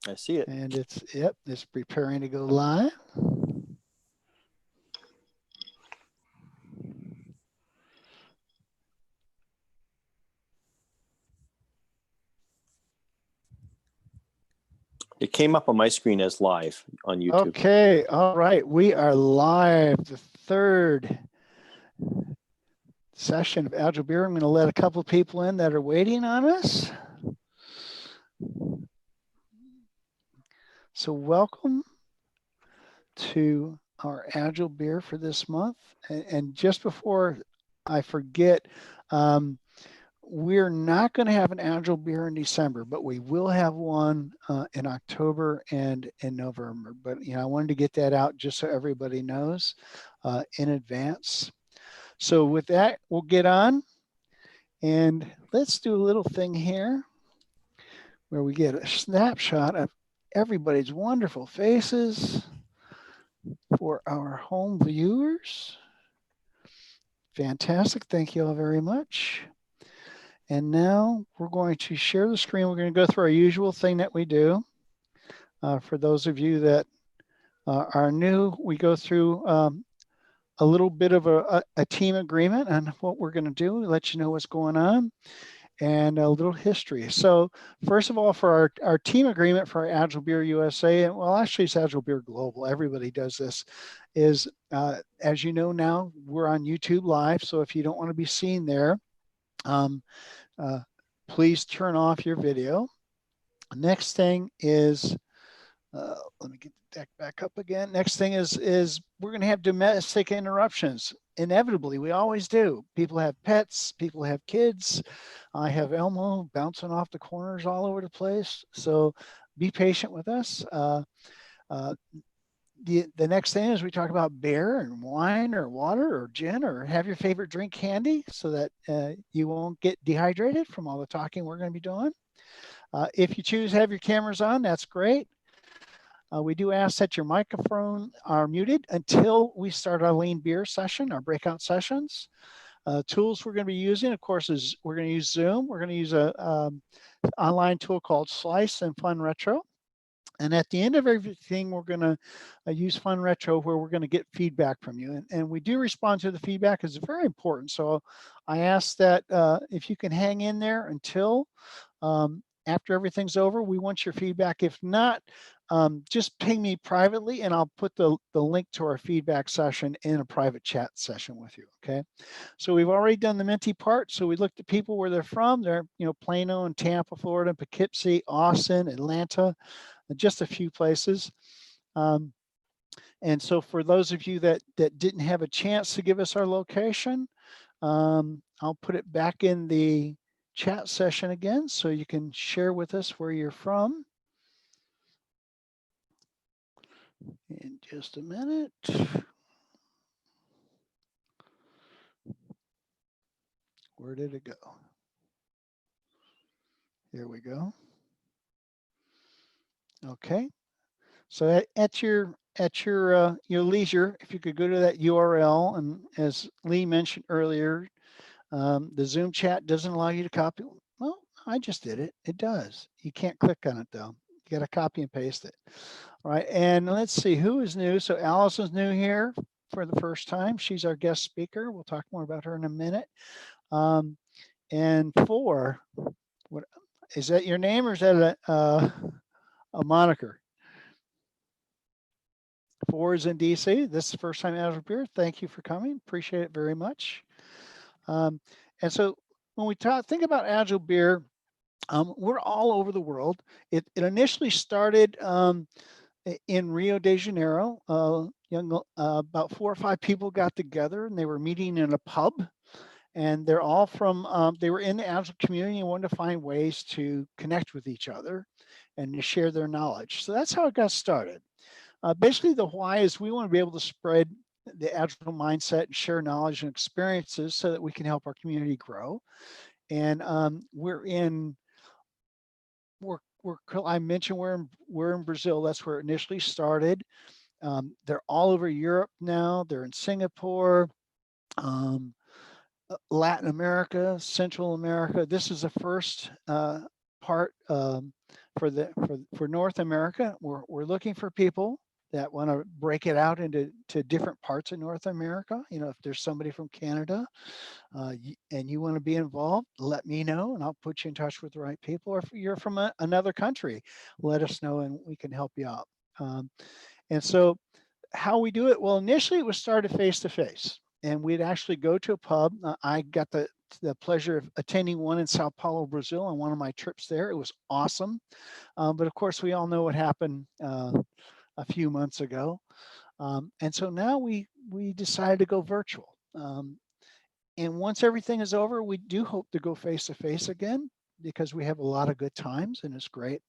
I see it. And it's preparing to go live. It came up on my screen as live on YouTube. Okay, all right. We are live, the third session of Agile Beer. I'm going to let a couple people in that are waiting on us. So welcome to our Agile Beer for this month. And just before I forget, we're not going to have an Agile Beer in December, but we will have one in October and in November. But I wanted to get that out just so everybody knows in advance. So with that, we'll get on, and let's do a little thing here where we get a snapshot of everybody's wonderful faces for our home viewers. Fantastic. Thank you all very much. And now we're going to share the screen. We're going to go through our usual thing that we do. For those of you that are new, we go through a little bit of a team agreement on what we're going to do, let you know what's going on, and a little history. So first of all, for our team agreement for our Agile Beer USA, and well, actually it's Agile Beer Global, everybody does this, is as you know now, we're on YouTube Live. So if you don't want to be seen there, please turn off your video. Next thing is, let me get the deck back up again. Next thing is we're going to have domestic interruptions. Inevitably, we always do. People have pets, people have kids. I have Elmo bouncing off the corners all over the place. So be patient with us. The next thing is we talk about beer and wine or water or gin, or have your favorite drink handy so that you won't get dehydrated from all the talking we're going to be doing. If you choose to have your cameras on, that's great. We do ask that your microphone are muted until we start our lean beer session, our breakout sessions. Tools we're going to be using, of course, is we're going to use Zoom. We're going to use a online tool called Slice and Fun Retro. And at the end of everything, we're going to use Fun Retro, where we're going to get feedback from you. And we do respond to the feedback. It's very important. So I ask that if you can hang in there until after everything's over, we want your feedback. If not, just ping me privately and I'll put the link to our feedback session in a private chat session with you, okay? So we've already done the Menti part. So we looked at people where they're from. They're, Plano and Tampa, Florida, Poughkeepsie, Austin, Atlanta, just a few places. And so for those of you that didn't have a chance to give us our location, I'll put it back in the chat session again so you can share with us where you're from. In just a minute. Where did it go? Here we go. Okay. So at your leisure, if you could go to that URL, and as Lee mentioned earlier, the Zoom chat doesn't allow you to copy. Well, I just did it. It does. You can't click on it though. You got to copy and paste it. All right. And let's see who is new. So Allison's new here for the first time. She's our guest speaker. We'll talk more about her in a minute. And four, what is that your name, or is that a moniker? Four is in DC. This is the first time Agile Beer. Thank you for coming. Appreciate it very much. And so when we think about Agile Beer, we're all over the world. It initially started in Rio de Janeiro. About 4 or 5 people got together and they were meeting in a pub. And they're all from, they were in the Agile community and wanted to find ways to connect with each other and to share their knowledge. So that's how it got started. Basically, the why is we want to be able to spread the Agile mindset and share knowledge and experiences so that we can help our community grow. And I mentioned we're in Brazil. That's where it initially started. They're all over Europe now. They're in Singapore, Latin America, Central America. This is the first part for North America, we're looking for people that want to break it out into different parts of North America. You know, if there's somebody from Canada and you want to be involved, let me know and I'll put you in touch with the right people. Or if you're from another country, let us know and we can help you out. And so how we do it, well, initially it was started face to face, and we'd actually go to a pub. I got the pleasure of attending one in Sao Paulo, Brazil, on one of my trips there. It was awesome. But of course, we all know what happened a few months ago. And so now we decided to go virtual. And once everything is over, we do hope to go face to face again because we have a lot of good times and it's great.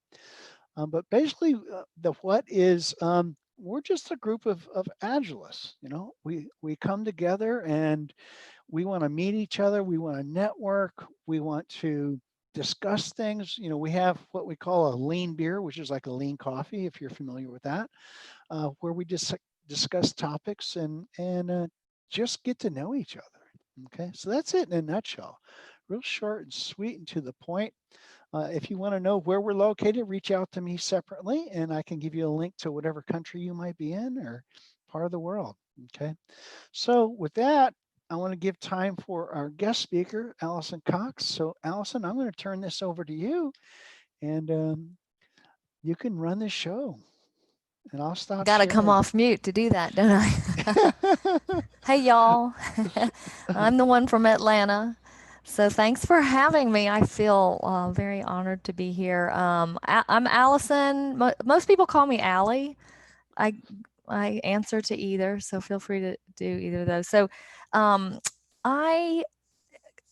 But basically, the what is we're just a group of Agilists. You know, we come together and we want to meet each other. We want to network. We want to discuss things. You know, we have what we call a lean beer, which is like a lean coffee, if you're familiar with that, where we just discuss topics and just get to know each other. Okay, so that's it in a nutshell. Real short and sweet and to the point. If you want to know where we're located, reach out to me separately and I can give you a link to whatever country you might be in or part of the world. Okay. So with that, I want to give time for our guest speaker, Allison Cox. So Allison, I'm going to turn this over to you and you can run the show and I'll stop Got to come sharing. off mute to do that, don't I? Hey, y'all. I'm the one from Atlanta. So thanks for having me. I feel very honored to be here. I'm Allison. Most people call me Allie. I I answer to either, so feel free to do either of those. So I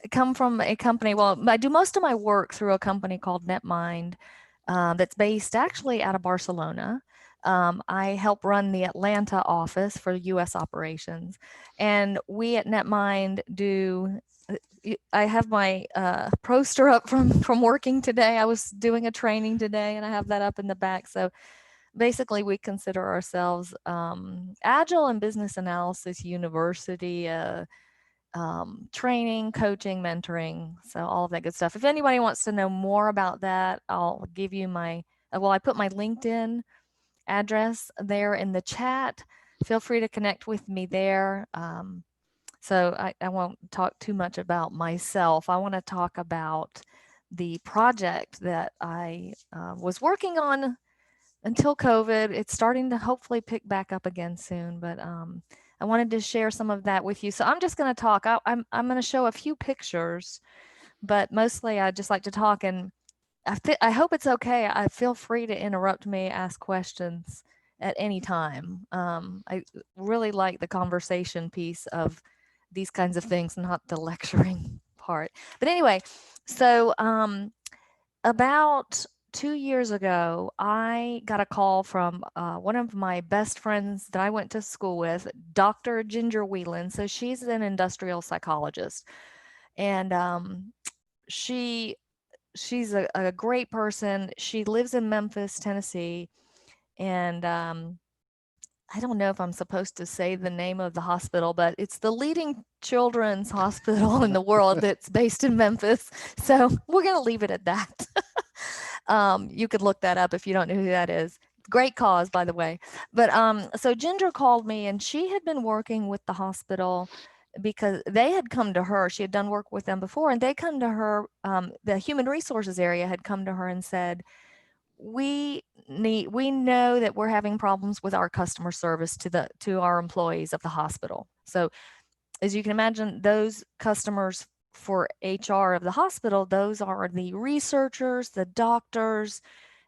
come from a company, well, I do most of my work through a company called NetMind that's based actually out of Barcelona. I help run the Atlanta office for US operations. And we at NetMind do, I have my poster up from working today. I was doing a training today and I have that up in the back. So basically we consider ourselves Agile and Business Analysis University, training, coaching, mentoring, so all of that good stuff. If anybody wants to know more about that, I'll give you my, well, I put my LinkedIn address there in the chat. Feel free to connect with me there. So I won't talk too much about myself. I want to talk about the project that I was working on until COVID. It's starting to hopefully pick back up again soon, but I wanted to share some of that with you. So I'm just going to talk. I'm going to show a few pictures, but mostly I just like to talk, and I hope it's okay. I feel free to interrupt me, ask questions at any time. I really like the conversation piece of these kinds of things, not the lecturing part. But anyway, so about 2 years ago, I got a call from one of my best friends that I went to school with, Dr. Ginger Whelan. So she's an industrial psychologist, and she's a great person. She lives in Memphis, Tennessee, and I don't know if I'm supposed to say the name of the hospital, but it's the leading children's hospital in the world that's based in Memphis. So we're going to leave it at that. You could look that up if you don't know who that is. Great cause, by the way. But so Ginger called me, and she had been working with the hospital because they had come to her. She had done work with them before, and they come to her. The human resources area had come to her and said, we know that we're having problems with our customer service to our employees of the hospital. So as you can imagine, those customers for HR of the hospital, those are the researchers, the doctors,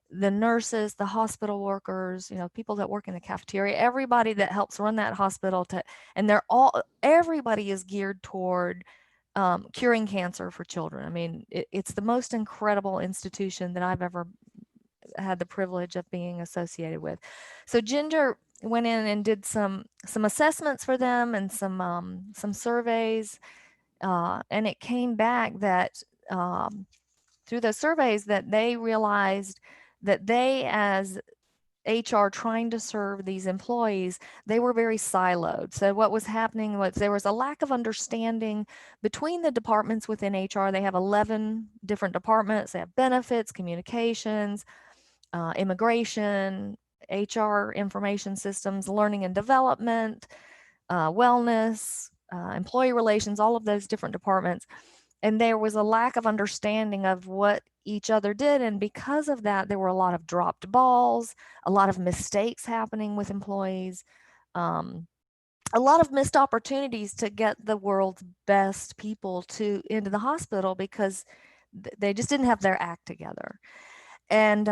the nurses, the hospital workers, people that work in the cafeteria, everybody that helps run that hospital, and everybody is geared toward curing cancer for children. I mean, it's the most incredible institution that I've ever had the privilege of being associated with. So Ginger went in and did some assessments for them and some surveys, and it came back that through those surveys that they realized that they, as HR trying to serve these employees, they were very siloed. So what was happening was there was a lack of understanding between the departments within HR. They have 11 different departments. They have benefits, communications, immigration, HR information systems, learning and development, wellness, employee relations, all of those different departments. And there was a lack of understanding of what each other did. And because of that, there were a lot of dropped balls, a lot of mistakes happening with employees, a lot of missed opportunities to get the world's best people into the hospital because they just didn't have their act together. And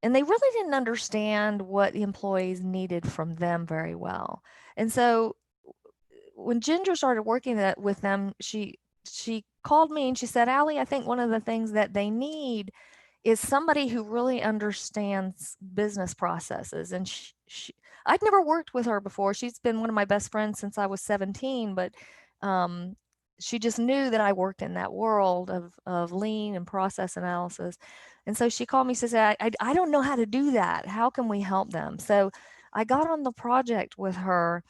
they really didn't understand what the employees needed from them very well. And so when Ginger started working with them, she called me and she said, Allie, I think one of the things that they need is somebody who really understands business processes. And I'd never worked with her before. She's been one of my best friends since I was 17, but she just knew that I worked in that world of lean and process analysis. And so she called me, she said, I don't know how to do that. How can we help them? So I got on the project with her,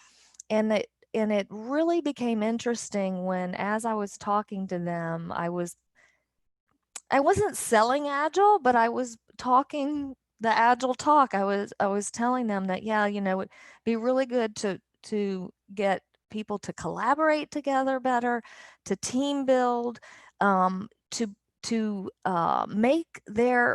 and it really became interesting when, as I was talking to them, I wasn't selling Agile, but I was talking the Agile talk. I was telling them that, yeah, it'd be really good to get people to collaborate together better, to team build, to make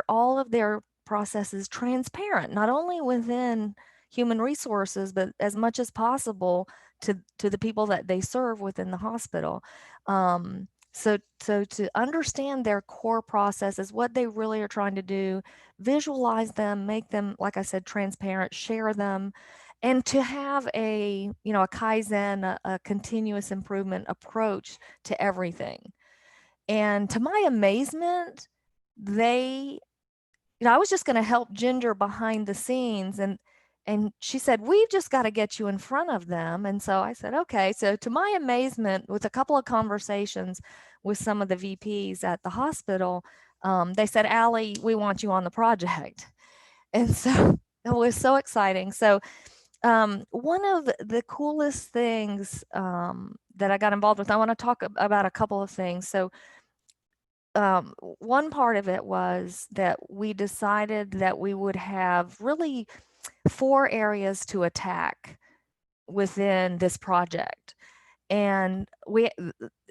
all of their processes transparent, not only within human resources, but as much as possible to the people that they serve within the hospital. So to understand their core processes, what they really are trying to do, visualize them, make them, like I said, transparent, share them, and to have a Kaizen, a continuous improvement approach to everything. And to my amazement, I was just going to help Ginger behind the scenes, and she said, we've just got to get you in front of them. And so I said, okay. So to my amazement, with a couple of conversations with some of the VPs at the hospital, they said, Allie, we want you on the project. And so it was so exciting. So one of the coolest things that I got involved with, I want to talk about a couple of things. So one part of it was that we decided that we would have really 4 areas to attack within this project. And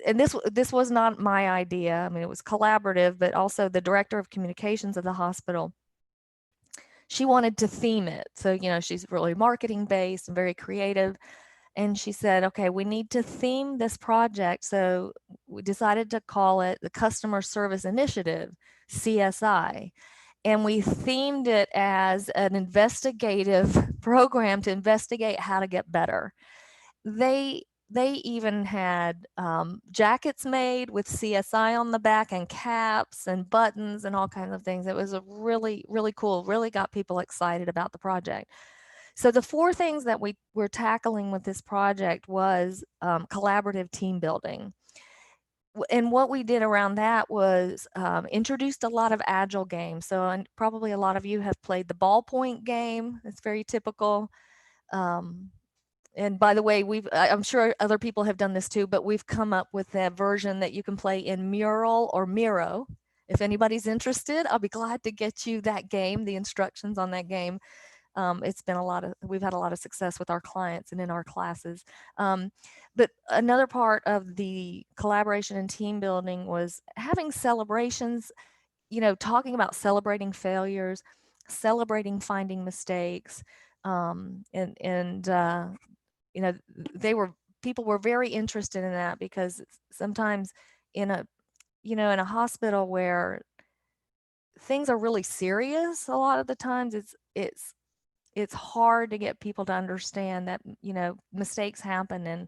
this was not my idea. I mean, it was collaborative, but also the director of communications of the hospital, she wanted to theme it. So, she's really marketing based and very creative. And she said, okay, we need to theme this project. So we decided to call it the Customer Service Initiative, CSI. And we themed it as an investigative program to investigate how to get better. They even had jackets made with CSI on the back, and caps and buttons and all kinds of things. It was a really, really cool, really got people excited about the project. So the 4 things that we were tackling with this project was collaborative team building. And what we did around that was introduced a lot of Agile games. So, and probably a lot of you have played the ballpoint game. It's very typical. And by the way, I'm sure other people have done this too, but we've come up with a version that you can play in Mural or Miro. If anybody's interested, I'll be glad to get you that game, the instructions on that game. We've had a lot of success with our clients and in our classes. But another part of the collaboration and team building was having celebrations, talking about celebrating failures, celebrating finding mistakes. People were very interested in that, because sometimes in a hospital where things are really serious, a lot of the times it's hard to get people to understand that, mistakes happen, and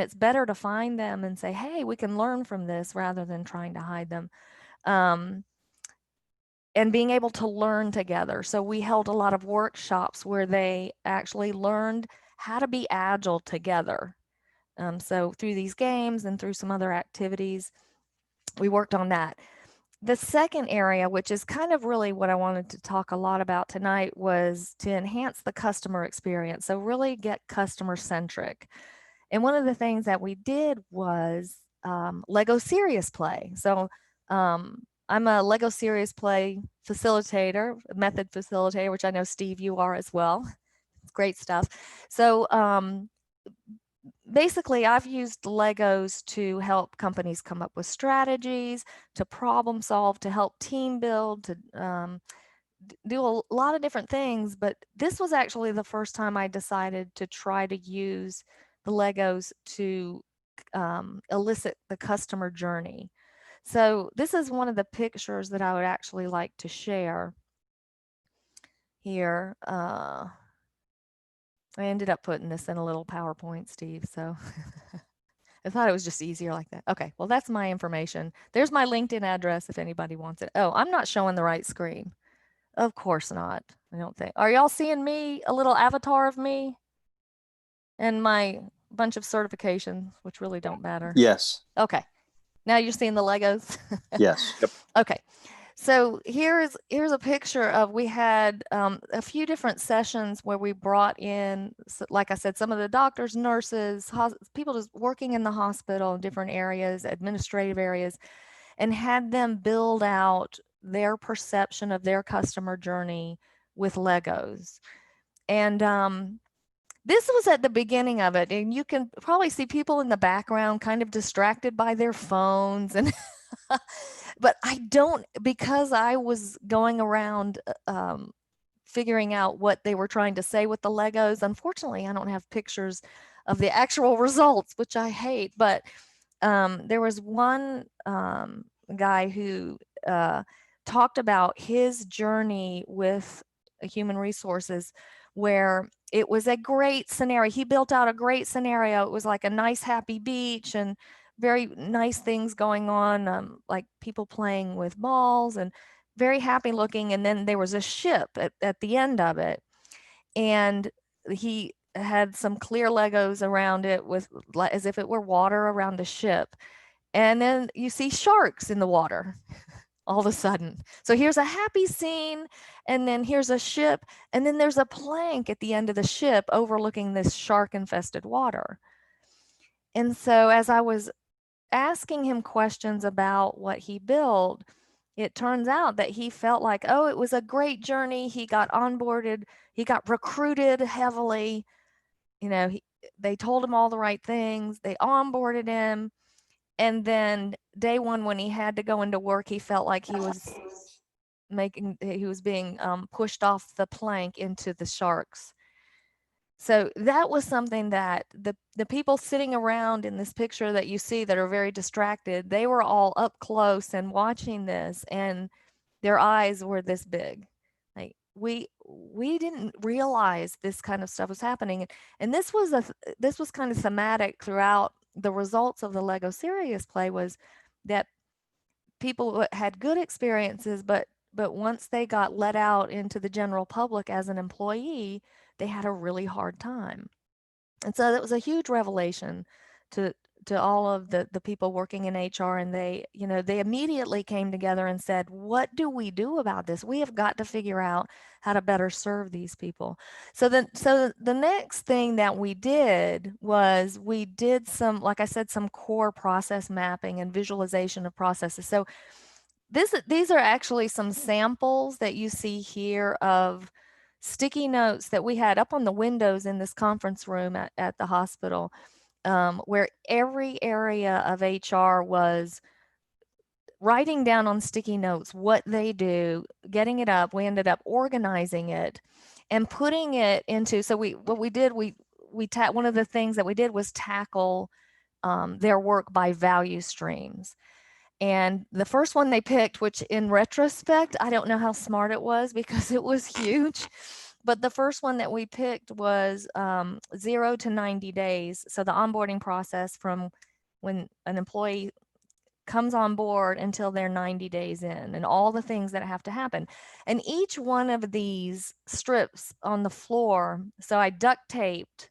it's better to find them and say, hey, we can learn from this, rather than trying to hide them. And being able to learn together. So we held a lot of workshops where they actually learned how to be agile together. So through these games and through some other activities, we worked on that. The second area, which is kind of really what I wanted to talk a lot about tonight, was to enhance the customer experience. So really get customer centric. And one of the things that we did was Lego Serious Play. So I'm a Lego Serious Play facilitator, method facilitator, which I know, Steve, you are as well. It's great stuff. So basically, I've used Legos to help companies come up with strategies, to problem solve, to help team build, to do a lot of different things. But this was actually the first time I decided to try to use the Legos to elicit the customer journey. So this is one of the pictures that I would actually like to share here. I ended up putting this in a little PowerPoint, Steve, so I thought it was just easier like that. Okay, well, that's my information. There's my LinkedIn address if anybody wants it. Oh, I'm not showing the right screen. Of course not, I don't think. Are y'all seeing me, a little avatar of me and my bunch of certifications, which really don't matter? Yes. Okay, now you're seeing the Legos? Yes. Yep. Okay. So here's a picture of, we had a few different sessions where we brought in, like I said, some of the doctors, nurses, people just working in the hospital in different areas, administrative areas, and had them build out their perception of their customer journey with Legos. And this was at the beginning of it, and you can probably see people in the background kind of distracted by their phones and but I don't, because I was going around figuring out what they were trying to say with the Legos. Unfortunately, I don't have pictures of the actual results, which I hate, but there was one guy who talked about his journey with human resources, where it was a great scenario. He built out a great scenario. It was like a nice, happy beach and very nice things going on, like people playing with balls and very happy looking. And then there was a ship at the end of it. And he had some clear Legos around it with, as if it were water around the ship. And then you see sharks in the water all of a sudden. So here's a happy scene, and then here's a ship, and then there's a plank at the end of the ship overlooking this shark infested water. And so as I was asking him questions about what he built, it turns out that he felt like, oh, it was a great journey. He got onboarded, he got recruited heavily. You know, they told him all the right things, they onboarded him. And then day one, when he had to go into work, he felt like he was being pushed off the plank into the sharks. So that was something that the people sitting around in this picture that you see that are very distracted, they were all up close and watching this, and their eyes were this big. Like, we didn't realize this kind of stuff was happening. And this was kind of thematic throughout the results of the Lego Serious Play, was that people had good experiences, but once they got let out into the general public as an employee, they had a really hard time. And so that was a huge revelation to all of the people working in HR. And they immediately came together and said, what do we do about this? We have got to figure out how to better serve these people. So the next thing that we did was we did some, like I said, some core process mapping and visualization of processes. So these are actually some samples that you see here of sticky notes that we had up on the windows in this conference room at the hospital, where every area of HR was writing down on sticky notes what they do, getting it up. We ended up organizing it and putting it into, so one of the things that we did was tackle their work by value streams. And the first one they picked, which in retrospect, I don't know how smart it was because it was huge, but the first one that we picked was 0 to 90 days. So the onboarding process from when an employee comes on board until they're 90 days in, and all the things that have to happen. And each one of these strips on the floor, so I duct taped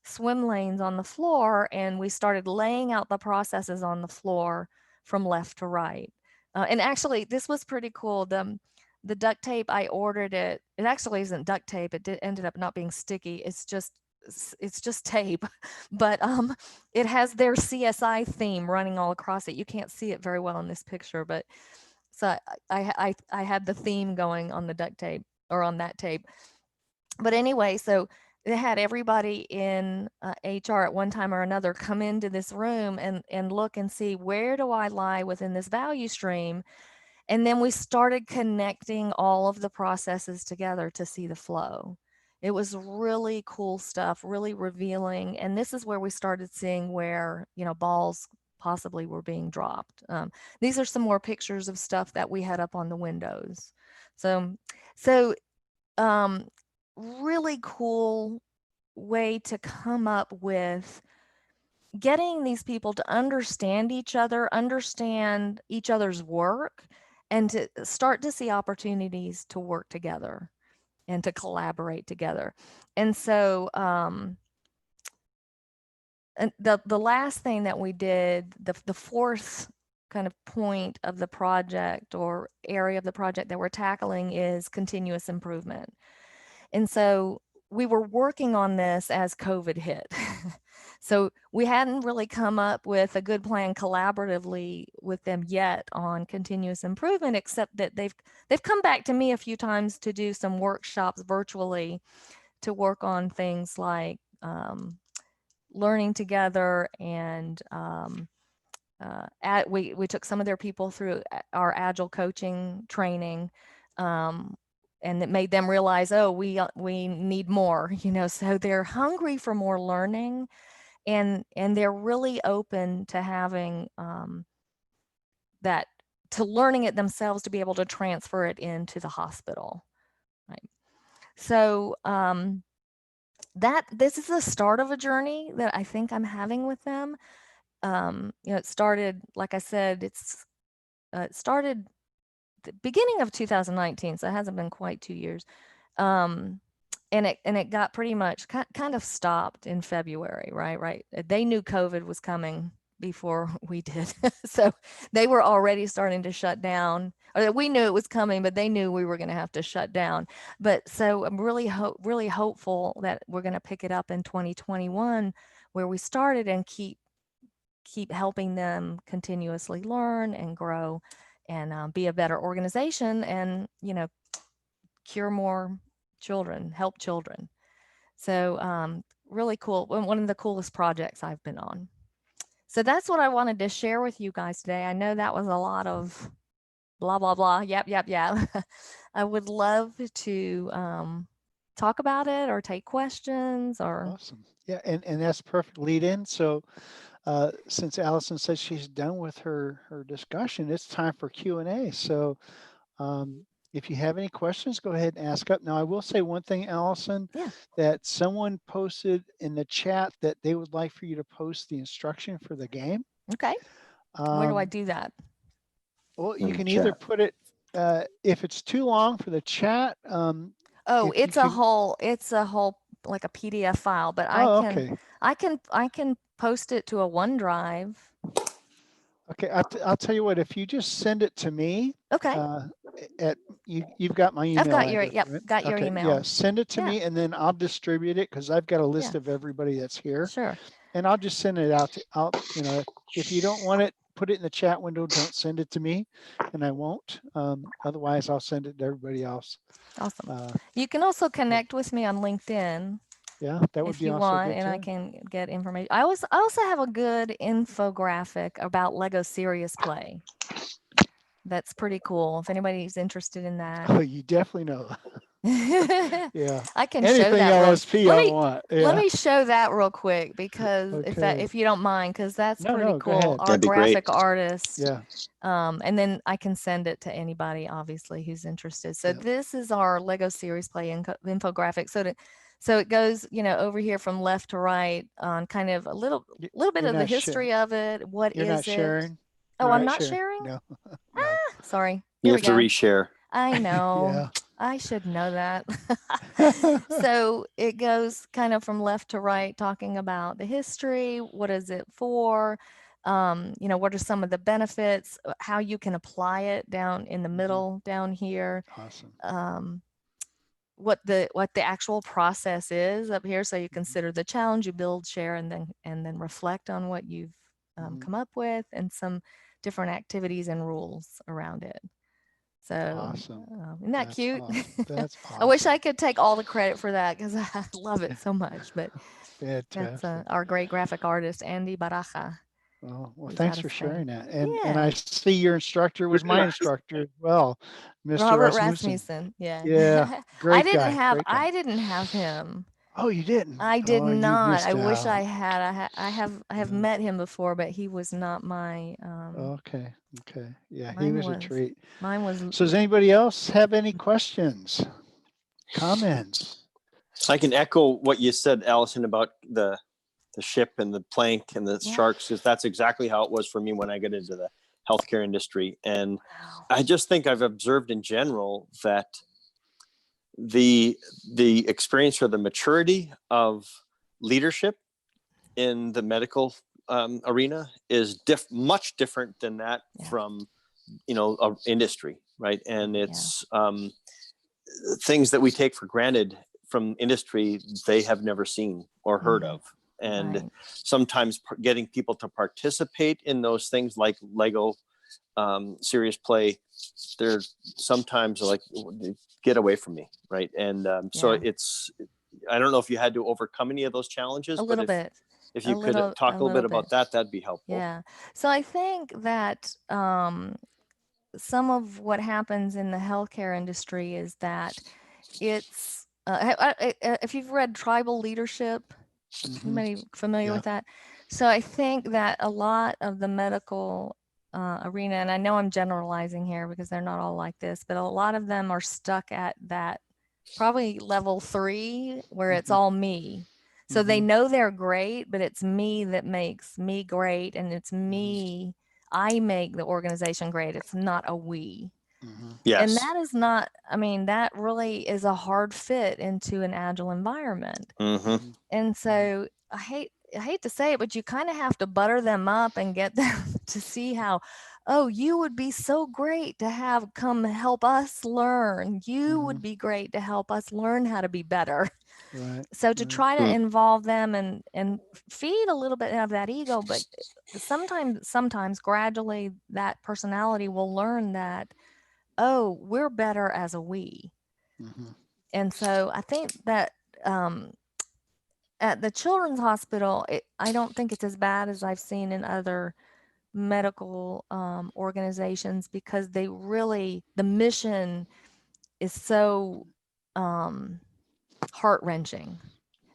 swim lanes on the floor, and we started laying out the processes on the floor from left to right. And actually, this was pretty cool. The duct tape, I ordered it. It actually isn't duct tape. It ended up not being sticky. It's just tape, but it has their CSI theme running all across it. You can't see it very well in this picture, but So I had the theme going on the duct tape or on that tape. But anyway, so they had everybody in HR at one time or another come into this room and look and see, where do I lie within this value stream? And then we started connecting all of the processes together to see the flow. It was really cool stuff, really revealing. And this is where we started seeing where, balls possibly were being dropped. These are some more pictures of stuff that we had up on the windows. So really cool way to come up with getting these people to understand each other's work, and to start to see opportunities to work together and to collaborate together. And so and the last thing that we did, the fourth kind of point of the project or area of the project that we're tackling, is continuous improvement. And so we were working on this as COVID hit. So we hadn't really come up with a good plan collaboratively with them yet on continuous improvement, except that they've come back to me a few times to do some workshops virtually to work on things like learning together, and we took some of their people through our Agile coaching training, and it made them realize, oh, we need more, so they're hungry for more learning, and they're really open to having that, to learning it themselves, to be able to transfer it into the hospital, right? So this is the start of a journey that I think I'm having with them. It started, like I said, it started the beginning of 2019, so it hasn't been quite 2 years. And it got pretty much kind of stopped in February, right? They knew COVID was coming before we did. So they were already starting to shut down, or we knew it was coming, but they knew we were going to have to shut down. But so I'm really hopeful that we're going to pick it up in 2021 where we started, and keep helping them continuously learn and grow, and be a better organization, and cure more children, help children. So really cool. One of the coolest projects I've been on. So that's what I wanted to share with you guys today. I know that was a lot of blah, blah, blah. Yep. I would love to talk about it or take questions or. Awesome. Yeah, and that's perfect lead in. So since Allison says she's done with her discussion, it's time for Q&A. So if you have any questions, go ahead and ask up. Now, I will say one thing, Allison, that someone posted in the chat that they would like for you to post the instruction for the game. Okay. Where do I do that? Well, you can either put it, if it's too long for the chat. It's a whole like a PDF file, but I can post it to a OneDrive. Okay, I'll tell you what, if you just send it to me. Okay. You've got my email. I've got address, right? Got your email. Yeah, send it to me, and then I'll distribute it, because I've got a list of everybody that's here. Sure. And I'll just send it out to, if you don't want it, put it in the chat window, don't send it to me, and I won't. Otherwise I'll send it to everybody else. Awesome. You can also connect with me on LinkedIn. Yeah, that would if be you also want, good and too. I can get information. I also have a good infographic about Lego Serious Play. That's pretty cool. If anybody's interested in that. Oh, you definitely know. Yeah. I can Anything show that. LSP I want. Yeah. Let me show that real quick, because if you don't mind, because that's pretty cool. Our graphic artist. Yeah. And then I can send it to anybody, obviously, who's interested. So this is our Lego Serious Play infographic. So it goes, over here from left to right on kind of a little bit of the history of it. What is it? You're not sharing? Oh, I'm not sharing? No. Sorry. You have to reshare. I know. Yeah. I should know that. So it goes kind of from left to right, talking about the history. What is it for? What are some of the benefits? How you can apply it down in the middle down here. Awesome. What the actual process is up here, so you consider the challenge, you build, share, and then reflect on what you've come up with, and some different activities and rules around it. So Awesome. isn't that That's cute? That's I wish I awesome. could take all the credit for that because I love it so much. But that's Fantastic. our great graphic artist, Andy Baraja. Well, He's thanks out for of Spain. sharing that. And Yeah. I see your instructor was my instructor as well, Mr. Robert Rasmussen. Rasmussen. Yeah. Yeah, great guy. Great guy. I didn't have him. Oh, you didn't? I did Oh, you not. missed I wish I out. had. I have Yeah. met him before, but he was not my. Okay. Okay. Yeah, he Mine was a was. treat. Mine was. So does anybody else have any questions, comments? I can echo what you said, Allison, about the ship and the plank and the Yeah. sharks, because that's exactly how it was for me when I got into the healthcare industry. And Wow. I just think I've observed in general that the experience or the maturity of leadership in the medical arena is much different than that from industry, right? And it's things that we take for granted from industry they have never seen or heard of. And sometimes getting people to participate in those things like Lego serious play, they're sometimes like, get away from me, right? And so it's, I don't know if you had to overcome any of those challenges, A little bit. If you could talk a little bit about that, that'd be helpful. Yeah. So I think that some of what happens in the healthcare industry is that it's if you've read Tribal Leadership, anybody familiar with that? So I think that a lot of the medical arena, and I know I'm generalizing here because they're not all like this, but a lot of them are stuck at that probably level 3 where it's all me. So they know they're great, but it's me that makes me great, and it's me. I make the organization great. It's not a we. Yes. And that is not, I mean, that really is a hard fit into an Agile environment. And so I hate to say it, but you kind of have to butter them up and get them to see how, oh, you would be so great to have come help us learn. You would be great to help us learn how to be better. Right. So to try to involve them and feed a little bit of that ego, but sometimes gradually that personality will learn that, oh, we're better as a we. And so I think that at the children's hospital, I don't think it's as bad as I've seen in other medical organizations, because they really, the mission is so heart-wrenching.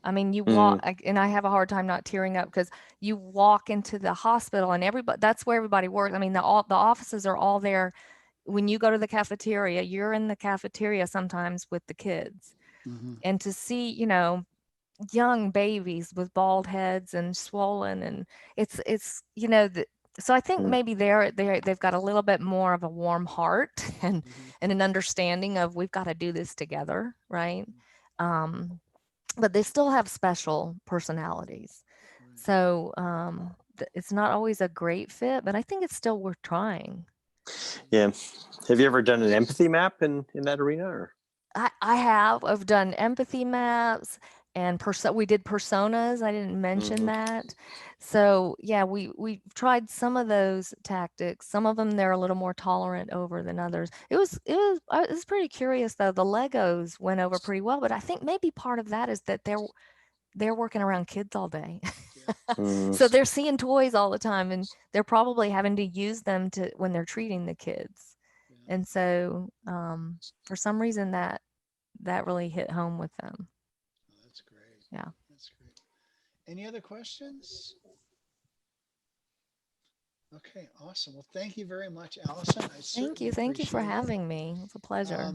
I mean, you walk, and I have a hard time not tearing up, because you walk into the hospital and everybody, that's where everybody works. I mean, the offices are all there. When you go to the cafeteria, you're in the cafeteria sometimes with the kids. And to see, young babies with bald heads and swollen, and it's so I think maybe they've got a little bit more of a warm heart and an understanding of, we've got to do this together, right? But they still have special personalities. So it's not always a great fit, but I think it's still worth trying. Yeah. Have you ever done an empathy map in that arena? Or? I have. I've done empathy maps, and we did personas. I didn't mention that. So yeah, we tried some of those tactics. Some of them they're a little more tolerant over than others. It was pretty curious though. The Legos went over pretty well, but I think maybe part of that is that they're working around kids all day. So they're seeing toys all the time, and they're probably having to use them when they're treating the kids. And so for some reason that really hit home with them. Oh, that's great. Yeah. That's great. Any other questions? Okay, awesome. Well, thank you very much, Allison. Thank you for having me. It's a pleasure.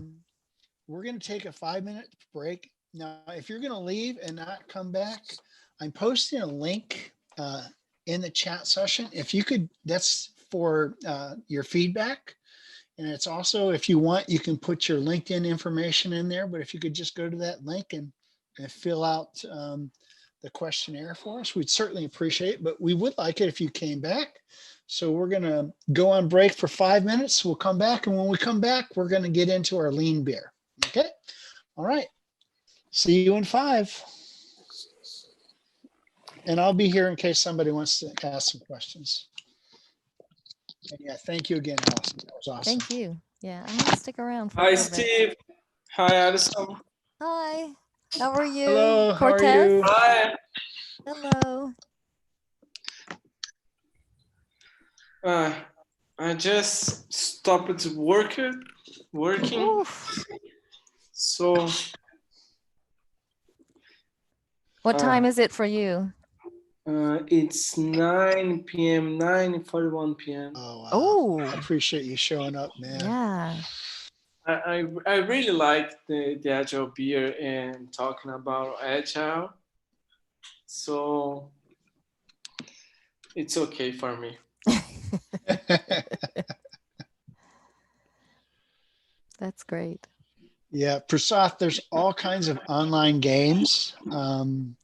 We're going to take a 5-minute break. Now, if you're going to leave and not come back, I'm posting a link in the chat session. If you could, that's for your feedback. And it's also, if you want, you can put your LinkedIn information in there. But if you could just go to that link and fill out the questionnaire for us, we'd certainly appreciate it. But we would like it if you came back. So we're going to go on break for 5 minutes. We'll come back. And when we come back, we're going to get into our lean beer. Okay. All right. See you in 5. And I'll be here in case somebody wants to ask some questions. And yeah, thank you again, Allison. That was awesome. Thank you. Yeah, I'm gonna stick around for a Hi, little bit. Steve. Hi, Alison. Hi, how are you? Hello, how are Cortez? you? Hi. Hello. I just stopped working. Oof. So What time uh, is it for you? it's 9 p.m., 9:41 p.m. Oh, wow. Oh, I appreciate you showing up, man. yeah. I really like the Agile beer and talking about Agile. So it's okay for me. That's great. Yeah, Prasad, there's all kinds of online games. Mm.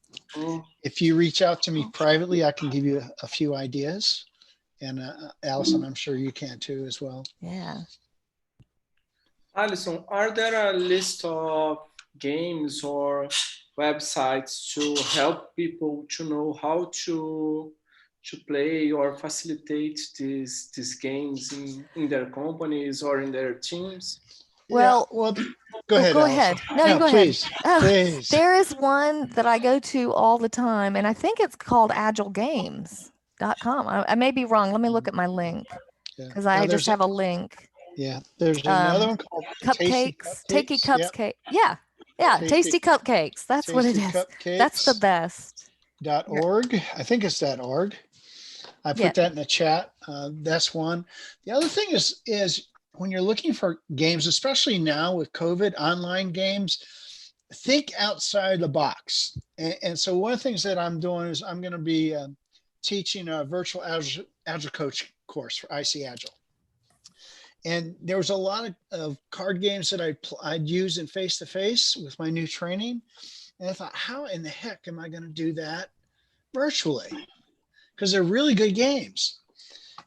If you reach out to me privately, I can give you a few ideas. And Allison, I'm sure you can too as well. Yeah. Alison, are there a list of games or websites to help people to know how to play or facilitate these games in their companies or in their teams? Well, yeah, well, go ahead, go Allison. ahead. No, you go please, ahead. please. There is one that I go to all the time, and I think it's called agilegames.com. I may be wrong. Let me look at my link Yeah. because Now I just have a link. Yeah, there's another one called Tasty Takey Cupcakes. Yep. Cupcake. Yeah. Yeah. Tasty Cupcakes. That's what it is. That's the best. .org. I think it's .org. I put that in the chat. That's one. The other thing is when you're looking for games, especially now with COVID, online games, think outside the box. And so one of the things that I'm doing is I'm going to be teaching a virtual Agile coach course for IC Agile. And there was a lot of card games that I'd use in face-to-face with my new training. And I thought, how in the heck am I going to do that virtually? Because they're really good games.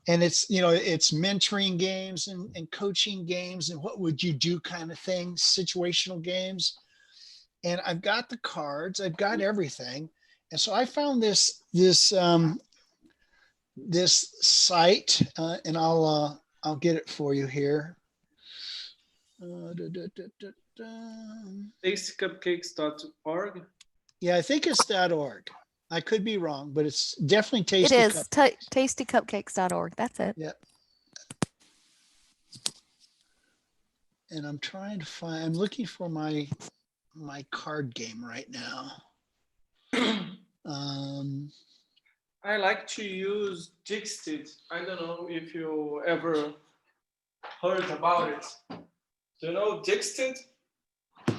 And it's, it's mentoring games and coaching games and what would you do kind of things, situational games. And I've got the cards, I've got everything. And so I found this site, and I'll get it for you here. Tastycupcakes.org. Yeah, I think it's .org. I could be wrong, but it's definitely Tasty. It is tastycupcakes.org. That's it. Yeah. And I'm trying to find. I'm looking for my card game right now. I like to use Jixted. I don't know if you ever heard about it. Do you know Jixted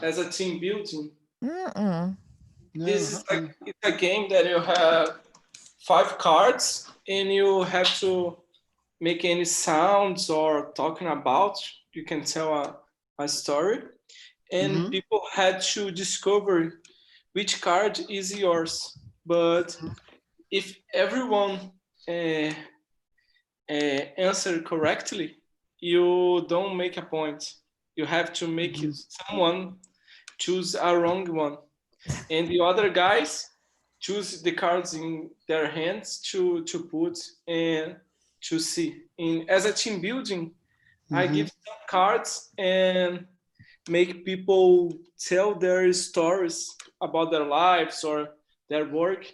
as a team building? Mm-mm. This is it's a game that you have 5 cards and you have to make any sounds or talking about. You can tell a story, and people had to discover which card is yours. But if everyone answer correctly, you don't make a point. You have to make someone choose a wrong one, and the other guys choose the cards in their hands to put and to see. As a team building, I give some cards and make people tell their stories about their lives or their work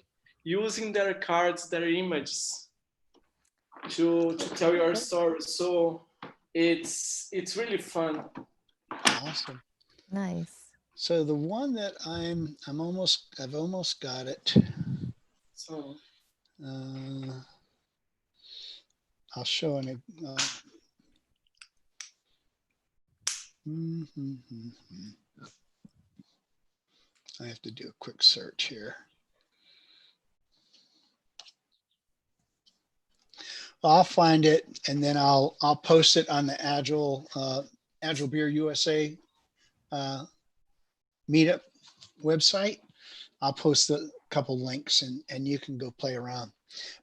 using their cards, their images to tell your story. So it's really fun. Awesome. Nice. So the one that I've almost got it. So I'll show an. I have to do a quick search here. I'll find it and then I'll post it on the Agile Beer USA meetup website. I'll post a couple links and you can go play around.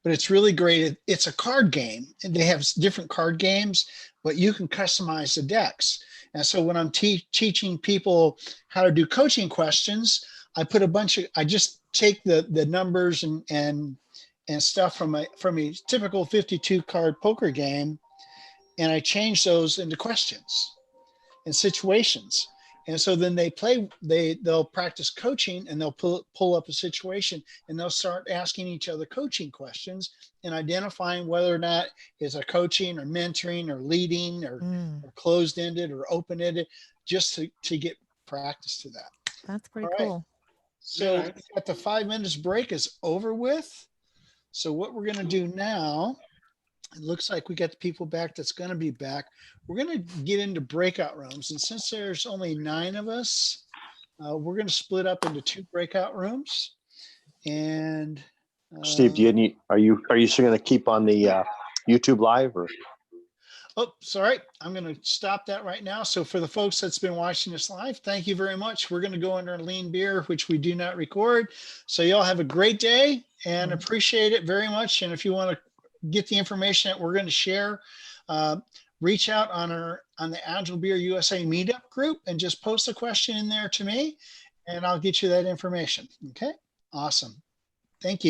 But it's really great. It's a card game and they have different card games, but you can customize the decks. And so when I'm teaching people how to do coaching questions, I just take the numbers and stuff from a typical 52 card poker game, and I change those into questions and situations. And so then they'll practice coaching, and they'll pull up a situation, and they'll start asking each other coaching questions and identifying whether or not it's a coaching or mentoring or leading or closed-ended or open-ended, just to get practice to that. That's pretty All right. cool. So Yeah. at the 5 minutes break is over with. So what we're going to do now, it looks like we got the people back that's going to be back. We're going to get into breakout rooms. And since there's only 9 of us, we're going to split up into 2 breakout rooms. And Steve, are you still going to keep on the YouTube live or? oh, sorry. I'm going to stop that right now. So for the folks that's been watching this live, thank you very much. We're going to go under lean beer, which we do not record. So y'all have a great day and appreciate it very much. And if you want to get the information that we're going to share, reach out on the Agile Beer USA meetup group and just post a question in there to me, and I'll get you that information. Okay. Awesome. Thank you.